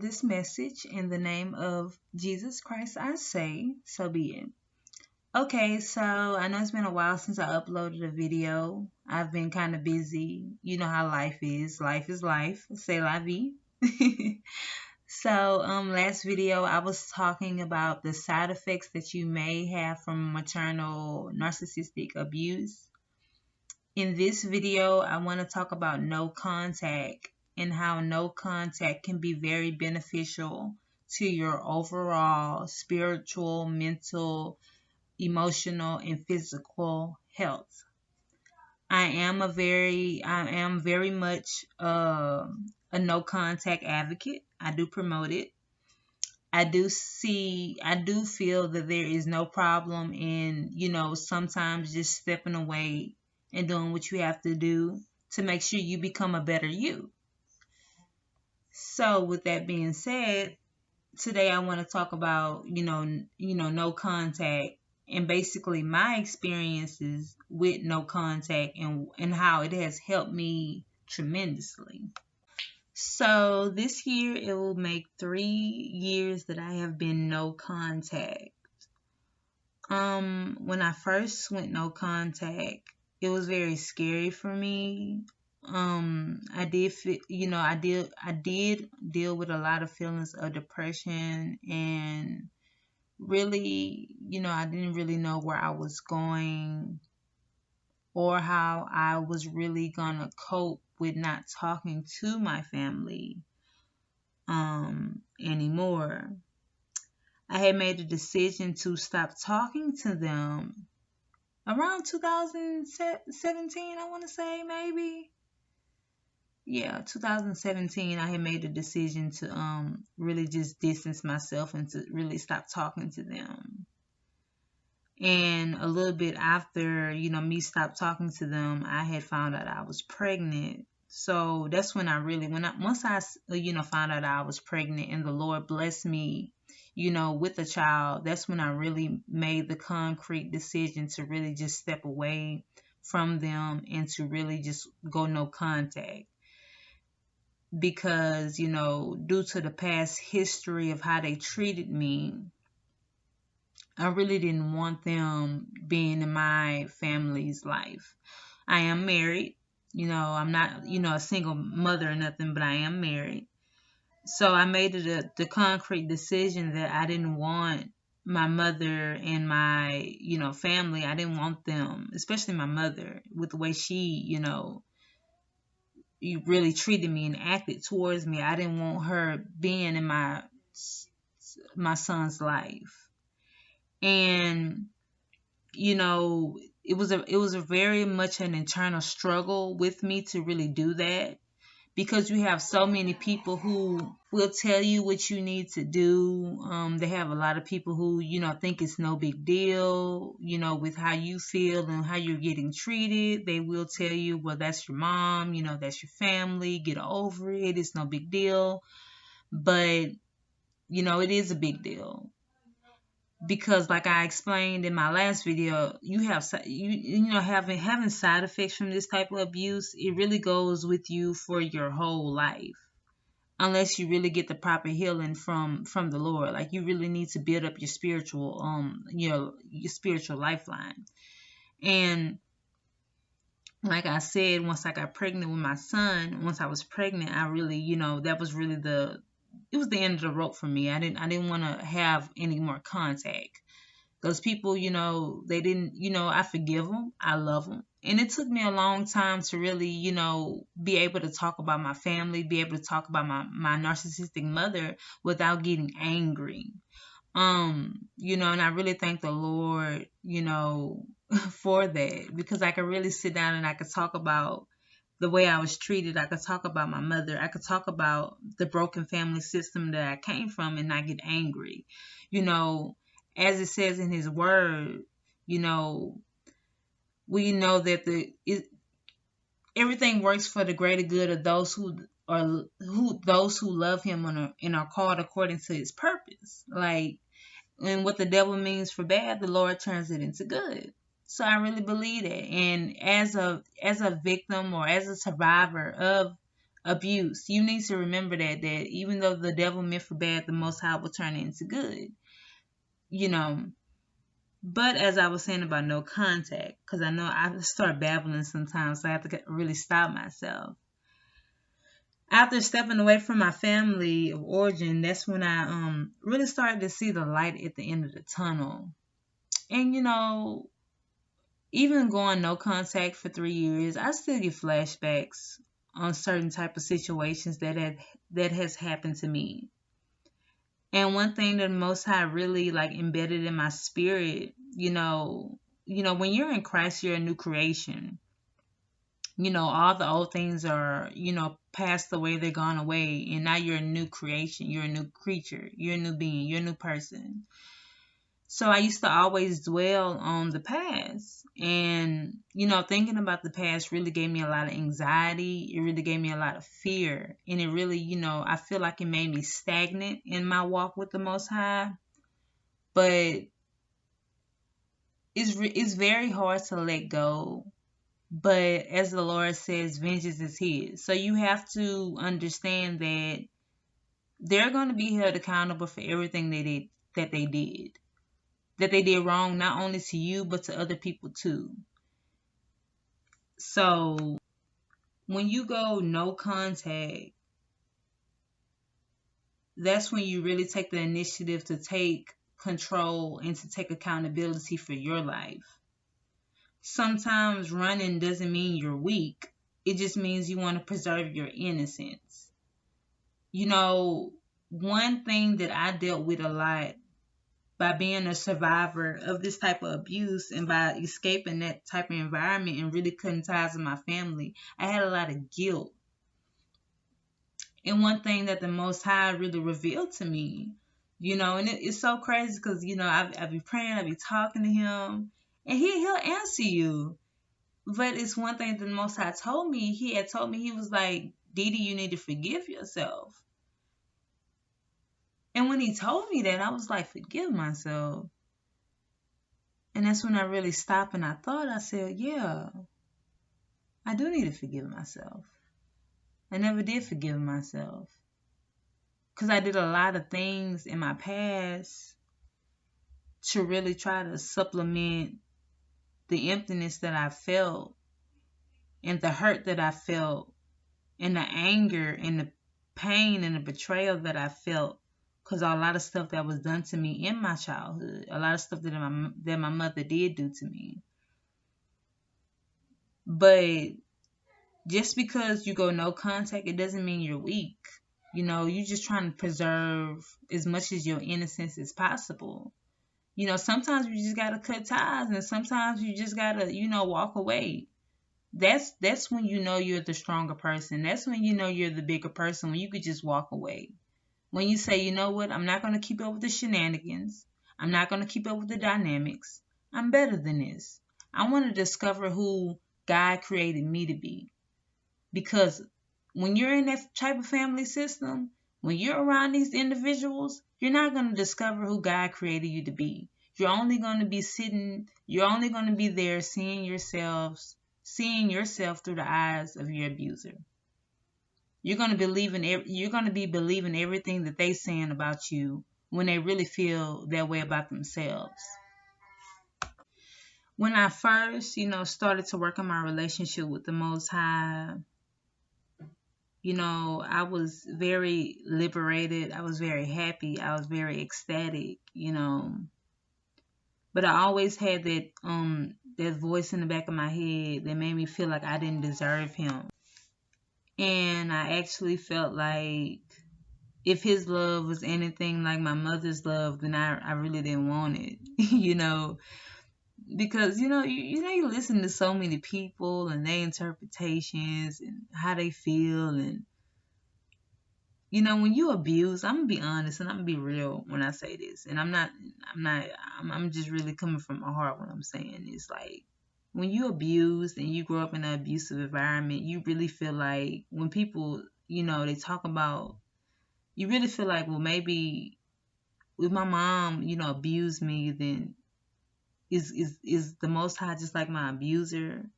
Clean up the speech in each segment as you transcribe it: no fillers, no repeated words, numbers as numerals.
this message. In the name of Jesus Christ, I say, so be it. Okay, so I know it's been a while since I uploaded a video. I've been kind of busy. You know how life is. Life is life. C'est la vie. So, last video I was talking about the side effects that you may have from maternal narcissistic abuse. In this video, I want to talk about no contact and how no contact can be very beneficial to your overall spiritual, mental, emotional, and physical health. I am very much a no contact advocate. I do promote it. I do feel that there is no problem in, sometimes just stepping away and doing what you have to do to make sure you become a better you. So with that being said, today I want to talk about, no contact and basically my experiences with no contact and how it has helped me tremendously. So this year it will make 3 years that I have been no contact. When I first went no contact, it was very scary for me. I did, I did deal with a lot of feelings of depression and really, I didn't really know where I was going or how I was really gonna cope with not talking to my family anymore. I had made a decision to stop talking to them around 2017, I want to say, maybe. Yeah, 2017, I had made a decision to really just distance myself and to really stop talking to them. And a little bit after, me stop talking to them, I had found out I was pregnant. So that's when once I, found out I was pregnant and the Lord blessed me, with a child, that's when I really made the concrete decision to really just step away from them and to really just go no contact. Because, due to the past history of how they treated me, I really didn't want them being in my family's life. I am married. I'm not, a single mother or nothing, but I am married. So I made it the concrete decision that I didn't want my mother and my, family. I didn't want them, especially my mother, with the way she, you really treated me and acted towards me. I didn't want her being in my son's life. And it was a very much an internal struggle with me to really do that, because you have so many people who will tell you what you need to do. They have a lot of people who, think it's no big deal, with how you feel and how you're getting treated. They will tell you, well, that's your mom, that's your family, get over it, it's no big deal. But, it is a big deal. Because like I explained in my last video, having side effects from this type of abuse, it really goes with you for your whole life, unless you really get the proper healing from the Lord. Like, you really need to build up your spiritual your spiritual lifeline. And like I said, once I got pregnant with my son, once I was pregnant, I really, that was really it was the end of the rope for me. I didn't want to have any more contact. Those people, they didn't, I forgive them. I love them. And it took me a long time to really, be able to talk about my family, be able to talk about my narcissistic mother without getting angry. And I really thank the Lord, for that, because I could really sit down and I could talk about the way I was treated. I could talk about my mother. I could talk about the broken family system that I came from and not get angry. As it says in his word, we know that everything works for the greater good of those who love him and are called according to his purpose. Like, and what the devil means for bad, the Lord turns it into good. So I really believe that. And as a victim or as a survivor of abuse. You need to remember that even though the devil meant for bad, the Most High will turn it into good. You know, but as I was saying about no contact, because I know I start babbling sometimes, so I have to really stop myself. After stepping away from my family of origin, that's when I really started to see the light at the end of the tunnel. And even going no contact for 3 years, I still get flashbacks on certain type of situations that has happened to me. And one thing that Most High really like embedded in my spirit, when you're in Christ, you're a new creation. All the old things are, passed away, they're gone away, and now you're a new creation, you're a new creature, you're a new being, you're a new person. So I used to always dwell on the past. And, thinking about the past really gave me a lot of anxiety. It really gave me a lot of fear. And it really, I feel like it made me stagnant in my walk with the Most High. But it's very hard to let go. But as the Lord says, vengeance is His. So you have to understand that they're going to be held accountable for everything that they did. That they did wrong, not only to you, but to other people too. So when you go no contact, that's when you really take the initiative to take control and to take accountability for your life. Sometimes running doesn't mean you're weak. It just means you want to preserve your innocence. One thing that I dealt with a lot by being a survivor of this type of abuse and by escaping that type of environment and really cutting ties with my family, I had a lot of guilt. And one thing that the Most High really revealed to me, and it's so crazy because, I be praying, I be talking to Him, and He'll answer you. But it's one thing that the Most High told me. He had told me, He was like, Didi, you need to forgive yourself. And when He told me that, I was like, forgive myself. And that's when I really stopped and I said, yeah, I do need to forgive myself. I never did forgive myself. Because I did a lot of things in my past to really try to supplement the emptiness that I felt and the hurt that I felt and the anger and the pain and the betrayal that I felt because a lot of stuff that was done to me in my childhood, a lot of stuff that my mother did do to me. But just because you go no contact, it doesn't mean you're weak. You're just trying to preserve as much as your innocence as possible. Sometimes you just gotta cut ties, and sometimes you just gotta, walk away. That's when you're the stronger person. That's when you're the bigger person, when you could just walk away. When you say, you know what, I'm not gonna keep up with the shenanigans. I'm not gonna keep up with the dynamics. I'm better than this. I want to discover who God created me to be. Because when you're in that type of family system, when you're around these individuals, you're not going to discover who God created you to be. You're only going to be there seeing yourself through the eyes of your abuser. You're going to be believing everything that they're saying about you when they really feel that way about themselves. When I first, started to work on my relationship with the Most High, I was very liberated. I was very happy. I was very ecstatic, But I always had that voice in the back of my head that made me feel like I didn't deserve Him. And I actually felt like if His love was anything like my mother's love, then I really didn't want it, Because you listen to so many people and their interpretations and how they feel, and when you abuse, I'm gonna be honest and I'm gonna be real when I say this, and I'm just really coming from my heart when I'm saying this. Like, when you abuse and you grow up in an abusive environment, you really feel like when people, they talk about, you really feel like, well, maybe if my mom, abused me, then is the Most High just like my abuser?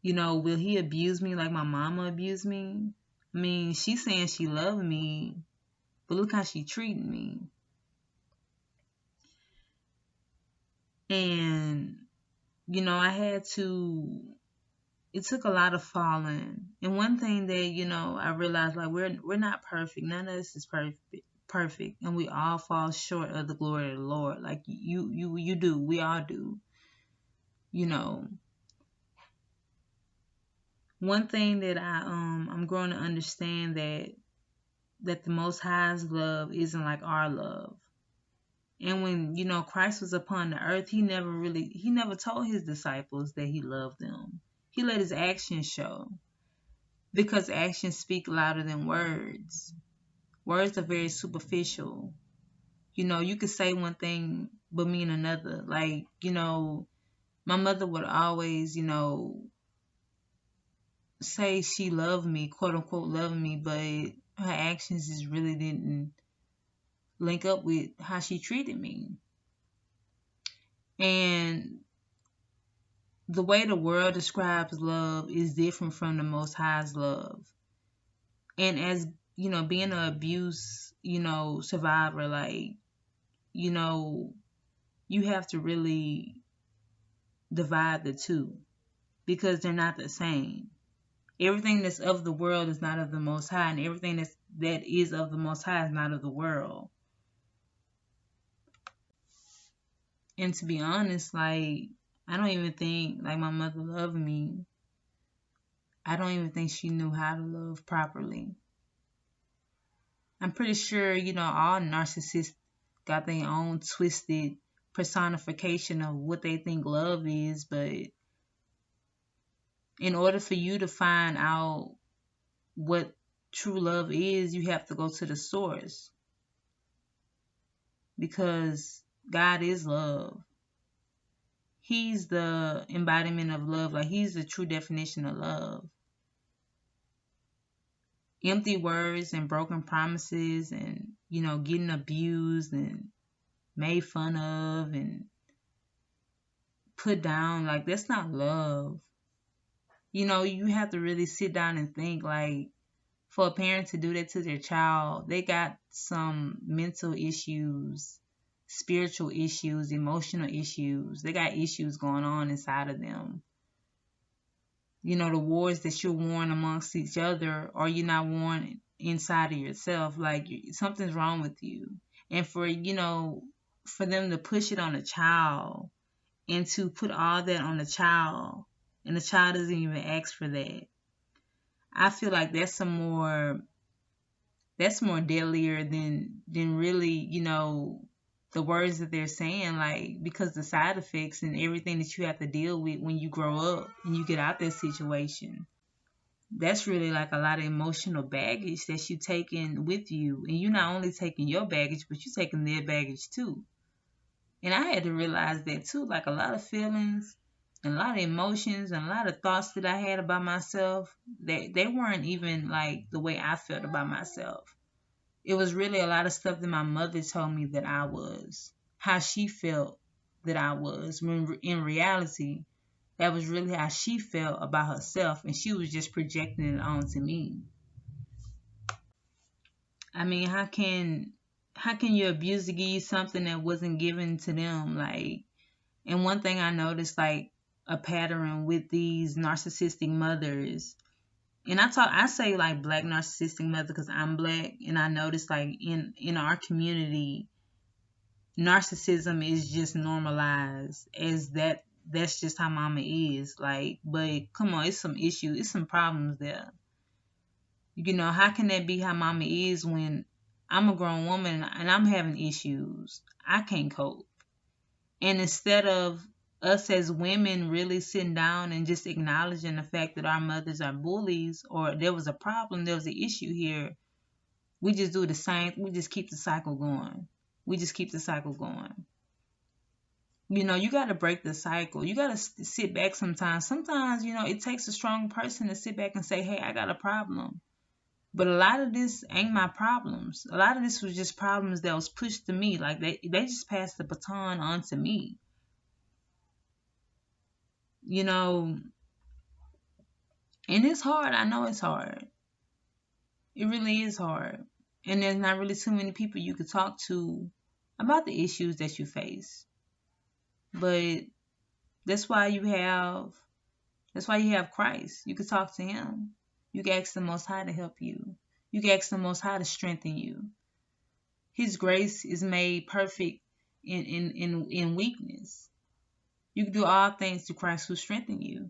Will he abuse me like my mama abused me? I mean, she's saying she loved me, but look how she treated me. And, I had to, it took a lot of falling. And one thing that, I realized, like, we're not perfect. None of us is perfect. And we all fall short of the glory of the Lord. Like you do. We all do. You know. One thing that I'm growing to understand that the Most High's love isn't like our love. And when, Christ was upon the earth, he never told his disciples that he loved them. He let his actions show, because actions speak louder than words. Words are very superficial. You could say one thing but mean another. Like, my mother would always, say she loved me, quote unquote loved me, but her actions just really didn't link up with how she treated me. And the way the world describes love is different from the Most High's love. And as, being an abuse, survivor, like, you have to really divide the two, because they're not the same. Everything that's of the world is not of the Most High, and everything that is of the Most High is not of the world. And to be honest, like, I don't even think, like, my mother loved me. I don't even think she knew how to love properly. I'm pretty sure, all narcissists got their own twisted personification of what they think love is, but in order for you to find out what true love is, you have to go to the source, because God is love. He's the embodiment of love. Like, he's the true definition of love. Empty words and broken promises and, getting abused and made fun of and put down, like, that's not love. You have to really sit down and think, like, for a parent to do that to their child, they got some mental issues, spiritual issues, emotional issues. They got issues going on inside of them. The wars that you're warring amongst each other, or you're not warring inside of yourself. Like, something's wrong with you. And for them to push it on a child, and to put all that on the child, and the child doesn't even ask for that, I feel like that's more deadlier than really, the words that they're saying. Like, because the side effects and everything that you have to deal with when you grow up and you get out that situation, that's really like a lot of emotional baggage that you taking with you. And you're not only taking your baggage, but you're taking their baggage too. And I had to realize that too. Like, a lot of feelings and a lot of emotions and a lot of thoughts that I had about myself, they weren't even like the way I felt about myself. It was really a lot of stuff that my mother told me that I was, how she felt that I was, when in reality, that was really how she felt about herself, and she was just projecting it onto me. I mean, how can your abuser give you something that wasn't given to them? Like, and one thing I noticed, like, a pattern with these narcissistic mothers, and I say like black narcissistic mother because I'm black, and I noticed, like, in our community, narcissism is just normalized as that's just how mama is. Like, but come on, it's some issues, it's some problems there. How can that be how mama is when I'm a grown woman and I'm having issues? I can't cope. And instead of us as women really sitting down and just acknowledging the fact that our mothers are bullies, or there was a problem, there was an issue here, we just do the same. We just keep the cycle going. You got to break the cycle. You got to sit back sometimes. Sometimes, it takes a strong person to sit back and say, hey, I got a problem. But a lot of this ain't my problems. A lot of this was just problems that was pushed to me. Like, they just passed the baton on to me. And it's hard. I know it's hard. It really is hard. And there's not really too many people you could talk to about the issues that you face. But that's why you have Christ. You can talk to him. You can ask the Most High to help you. You can ask the Most High to strengthen you. His grace is made perfect in weakness. You can do all things through Christ who strengthens you.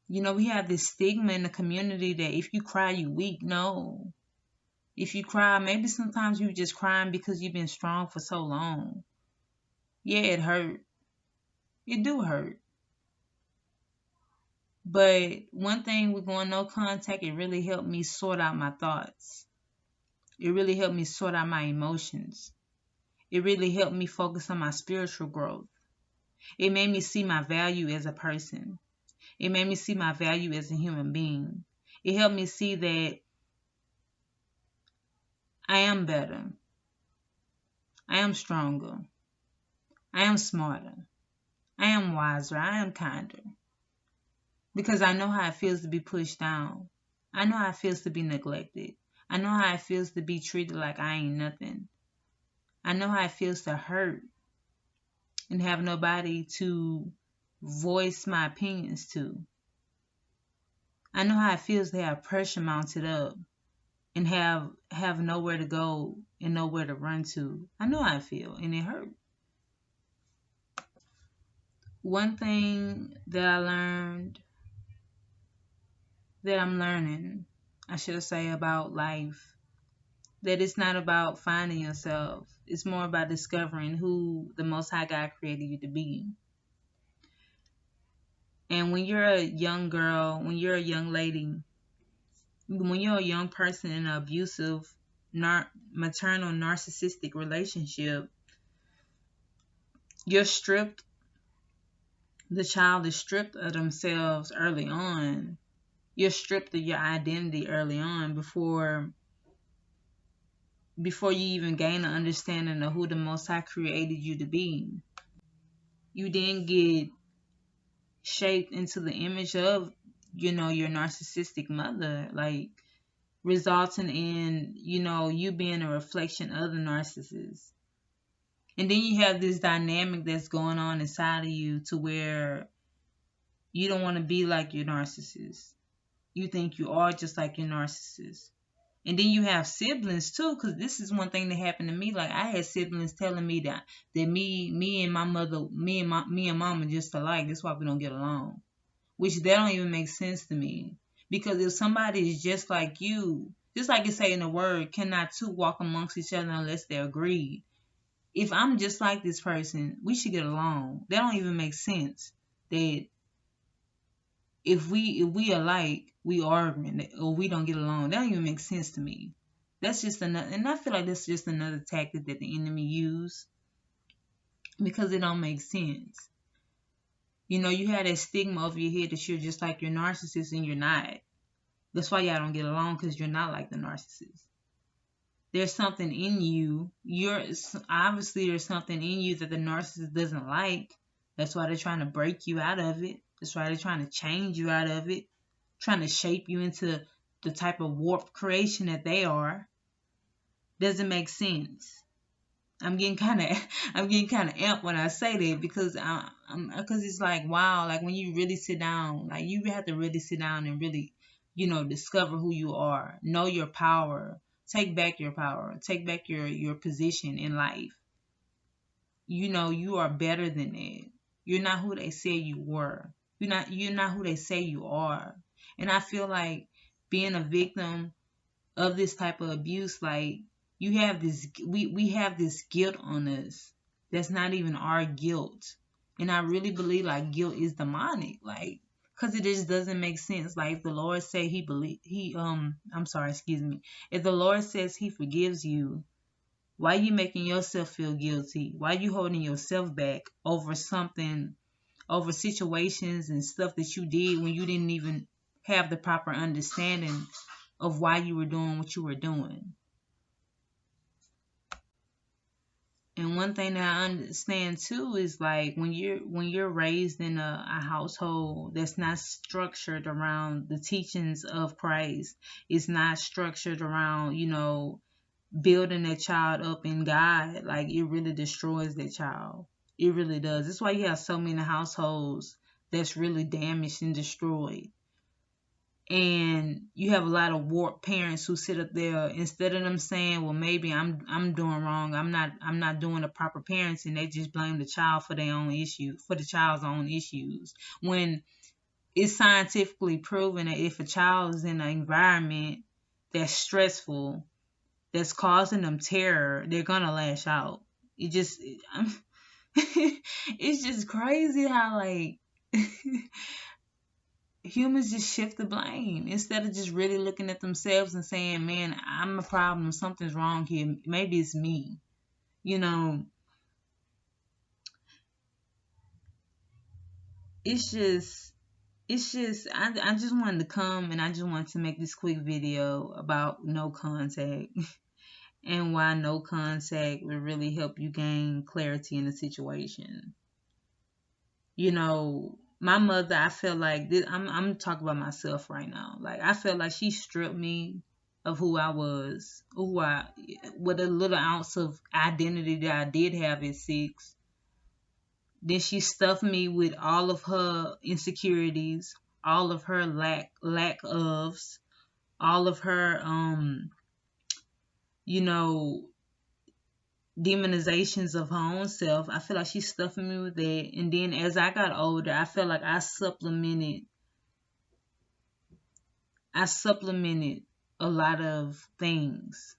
You know, we have this stigma in the community that if you cry, you weak. No. If you cry, maybe sometimes you're just crying because you've been strong for so long. Yeah, it hurt. It do hurt. But one thing with going no contact, it really helped me sort out my thoughts. It really helped me sort out my emotions. It really helped me focus on my spiritual growth. It made me see my value as a person. It made me see my value as a human being. It helped me see that I am better. I am stronger. I am smarter. I am wiser. I am kinder. Because I know how it feels to be pushed down. I know how it feels to be neglected. I know how it feels to be treated like I ain't nothing. I know how it feels to hurt and have nobody to voice my opinions to. I know how it feels to have pressure mounted up and have nowhere to go and nowhere to run to. I know how I feel, and it hurt. One thing that I'm learning, I should say, about life, that it's not about finding yourself. It's more about discovering who the Most High God created you to be. And when you're a young girl, when you're a young lady, when you're a young person in an abusive, maternal, narcissistic relationship, you're stripped. The child is stripped of themselves early on. You're stripped of your identity early on before you even gain an understanding of who the Most High created you to be. You then get shaped into the image of, your narcissistic mother, like resulting in, you being a reflection of the narcissist. And then you have this dynamic that's going on inside of you to where you don't want to be like your narcissist. You think you are just like your narcissist. And then you have siblings too, because this is one thing that happened to me. Like, I had siblings telling me that me and my mother, me and mom are just alike. That's why we don't get along. Which that don't even make sense to me. Because if somebody is just like you, just like it say in the word, cannot two walk amongst each other unless they're agreed. If I'm just like this person, we should get along. That don't even make sense. That if we alike, we arguing or we don't get along. That don't even make sense to me. That's just another, and I feel like that's just another tactic that the enemy use because it don't make sense. You have that stigma over your head that you're just like your narcissist, and you're not. That's why y'all don't get along, because you're not like the narcissist. There's something in you. Obviously there's something in you that the narcissist doesn't like. That's why they're trying to break you out of it. That's why they're trying to change you out of it, trying to shape you into the type of warped creation that they are. Doesn't make sense. I'm getting kind of amped when I say that, because because it's like, wow, like when you really sit down, like you have to really sit down and really, discover who you are, know your power, take back your power, take back your position in life. You are better than that. You're not who they say you were. You're not who they say you are. And I feel like being a victim of this type of abuse, like, you have this, we have this guilt on us that's not even our guilt. And I really believe like guilt is demonic, like, because it just doesn't make sense. Like, if the Lord say if the Lord says he forgives you, why you making yourself feel guilty? Why you holding yourself back over something, over situations and stuff that you did when you didn't even have the proper understanding of why you were doing what you were doing? And one thing that I understand too is like when you're raised in a household that's not structured around the teachings of Christ, it's not structured around, building that child up in God, like it really destroys that child. It really does. That's why you have so many households that's really damaged and destroyed. And you have a lot of warped parents who sit up there, instead of them saying, well, maybe I'm doing wrong, I'm not doing the proper parenting, they just blame the child for their own issue, for the child's own issues, when it's scientifically proven that if a child is in an environment that's stressful, that's causing them terror, they're gonna lash out. It just it's just crazy how, like, humans just shift the blame instead of just really looking at themselves and saying, man, I'm a problem, something's wrong here, maybe it's me. you know it's just I just wanted to come and I just wanted to make this quick video about no contact and why no contact will really help you gain clarity in a situation. My mother, I feel like this, I'm talking about myself right now. Like, I feel like she stripped me of who I was, with a little ounce of identity that I did have at 6. Then she stuffed me with all of her insecurities, all of her lack ofs, all of her you know demonizations of her own self. I feel like she stuffed me with that. And then as I got older, I felt like I supplemented a lot of things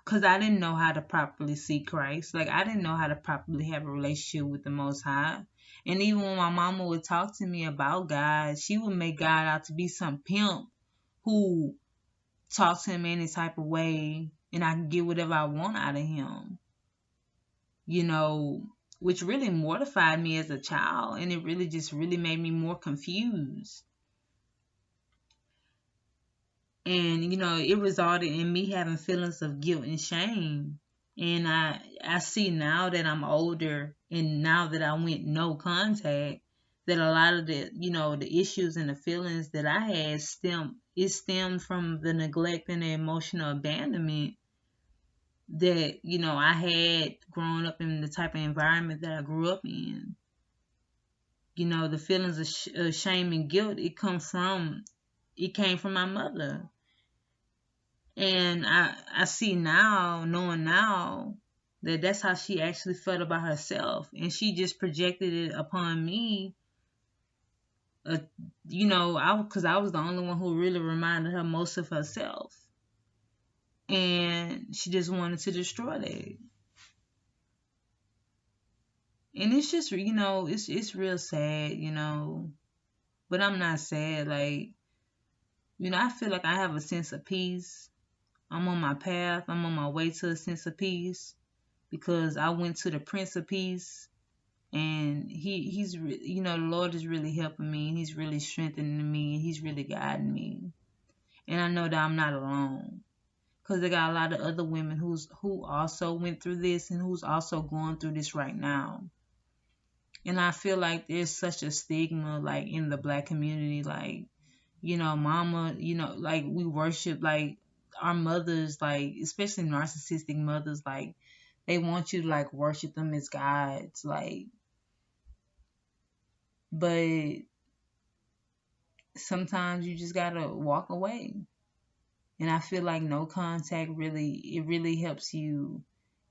because I didn't know how to properly see Christ. Like, I didn't know how to properly have a relationship with the Most High. And even when my mama would talk to me about God, she would make God out to be some pimp who talks to him any type of way and I can get whatever I want out of him. you know, which really mortified me as a child, and it really made me more confused. And it resulted in me having feelings of guilt and shame. And I see now that I'm older, and now that I went no contact, that a lot of the issues and the feelings that I had stemmed from the neglect and the emotional abandonment that I had growing up in the type of environment that I grew up in. The feelings of shame and guilt, it came from my mother. And I see now, knowing now, that that's how she actually felt about herself, and she just projected it upon me. Because I was the only one who really reminded her most of herself, and she just wanted to destroy that. And it's just, it's real sad, but I'm not sad. Like, I feel like I have a sense of peace. I'm on my path. I'm on my way to a sense of peace because I went to the Prince of Peace, and the Lord is really helping me. He's really strengthening me. He's really guiding me, and I know that I'm not alone because there got a lot of other women who also went through this and who's also going through this right now. And I feel like there's such a stigma, like, in the Black community, like, mama, like, we worship, like, our mothers, like, especially narcissistic mothers, like, they want you to, like, worship them as gods, like, but sometimes you just gotta walk away. And I feel like no contact really helps you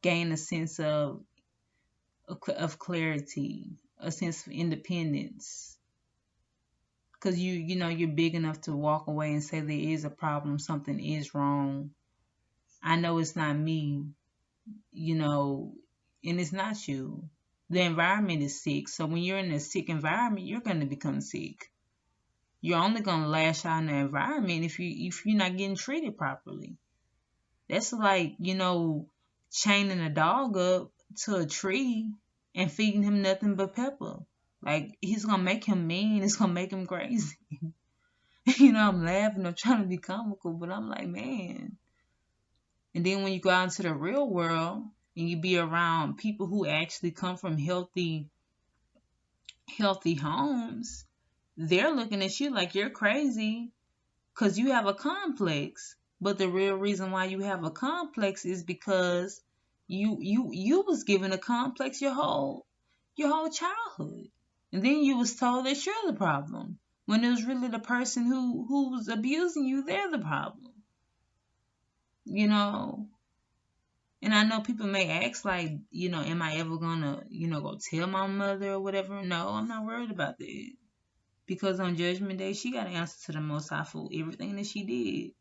gain a sense of clarity, a sense of independence. Because you're big enough to walk away and say there is a problem, something is wrong. I know it's not me, and it's not you. The environment is sick. So when you're in a sick environment, you're going to become sick. You're only going to lash out in the environment if you're not getting treated properly. That's like, chaining a dog up to a tree and feeding him nothing but pepper. Like, he's going to make him mean. It's going to make him crazy. I'm laughing. I'm trying to be comical, but I'm like, man. And then when you go out into the real world and you be around people who actually come from healthy homes, they're looking at you like you're crazy because you have a complex. But the real reason why you have a complex is because you was given a complex your whole childhood. And then you was told that you're the problem. When it was really the person who was abusing you, they're the problem. You know? And I know people may ask, like, am I ever gonna, go tell my mother or whatever? No, I'm not worried about that. Because on Judgment Day, she got to answer to the Most High for everything that she did.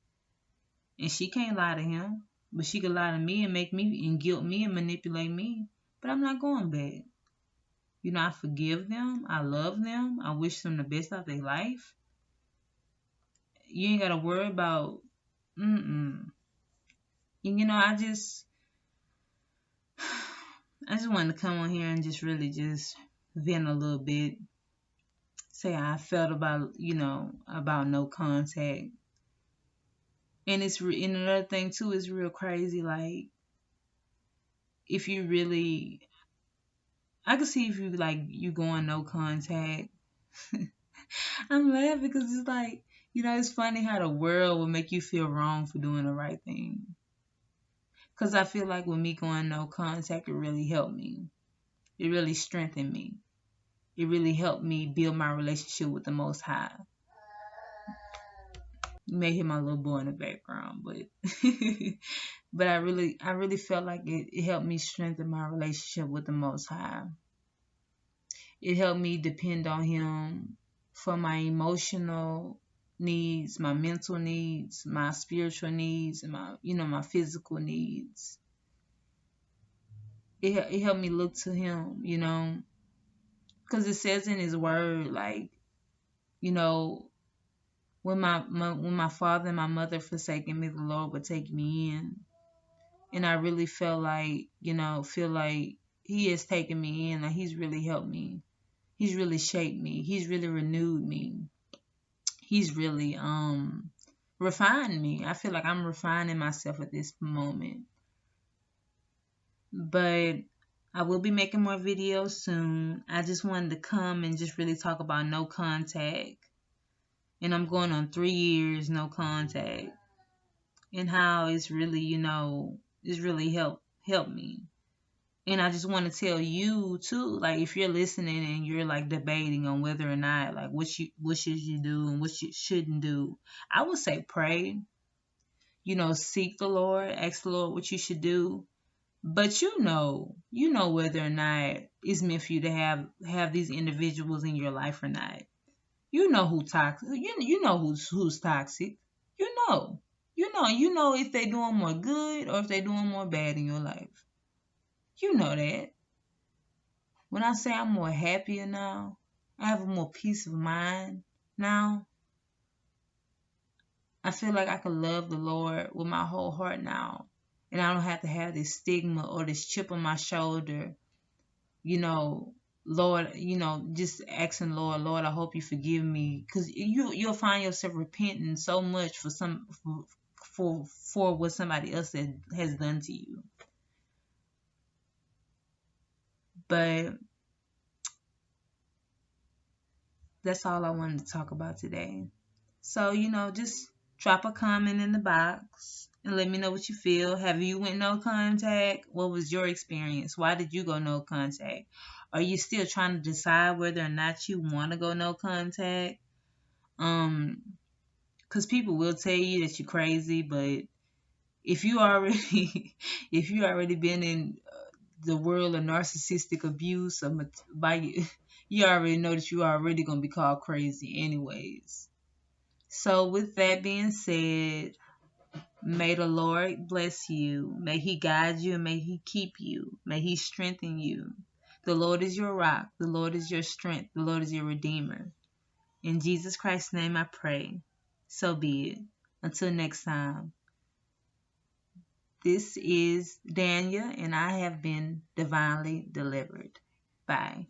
And she can't lie to him. But she could lie to me and make me and guilt me and manipulate me. But I'm not going back. I forgive them. I love them. I wish them the best out of their life. You ain't got to worry about, mm-mm. And, I just wanted to come on here and just really just vent a little bit. Say how I felt about no contact. And and another thing too is real crazy. Like, if you really, I could see if you going no contact. I'm laughing because it's like, it's funny how the world will make you feel wrong for doing the right thing. Because I feel like with me going no contact, it really helped me. It really strengthened me. It really helped me build my relationship with the Most High. You may hear my little boy in the background, but but I really felt like it helped me strengthen my relationship with the Most High. It helped me depend on Him for my emotional needs, my mental needs, my spiritual needs, and my physical needs. It helped me look to Him, because it says in His Word, like, when my father and my mother forsaken me, the Lord would take me in. And I really feel like He has taken me in. Like, He's really helped me. He's really shaped me. He's really renewed me. He's really refined me. I feel like I'm refining myself at this moment. But I will be making more videos soon. I just wanted to come and just really talk about no contact. And I'm going on 3 years no contact. And how it's really, it's really helped me. And I just want to tell you too, like, if you're listening and you're like debating on whether or not, like, what should you do and what you shouldn't do, I would say pray. Seek the Lord, ask the Lord what you should do. But you know whether or not it's meant for you to have these individuals in your life or not. You know who toxic. You know who's toxic. You know. You know if they're doing more good or if they're doing more bad in your life. You know that. When I say I'm more happier now, I have a more peace of mind now. I feel like I can love the Lord with my whole heart now. And I don't have to have this stigma or this chip on my shoulder. Lord, just asking Lord, I hope you forgive me. Because you'll find yourself repenting so much for what somebody else has done to you. But that's all I wanted to talk about today. So, just drop a comment in the box and let me know what you feel. Have you went no contact? What was your experience? Why did you go no contact? Are you still trying to decide whether or not you want to go no contact? Because people will tell you that you're crazy, but if you already been in the world of narcissistic abuse you already know that you already gonna be called crazy anyways. So with that being said, may the Lord bless you. May He guide you and may He keep you. May He strengthen you. The Lord is your rock. The Lord is your strength. The Lord is your redeemer. In Jesus Christ's name I pray. So be it. Until next time. This is Dania and I have been divinely delivered. Bye.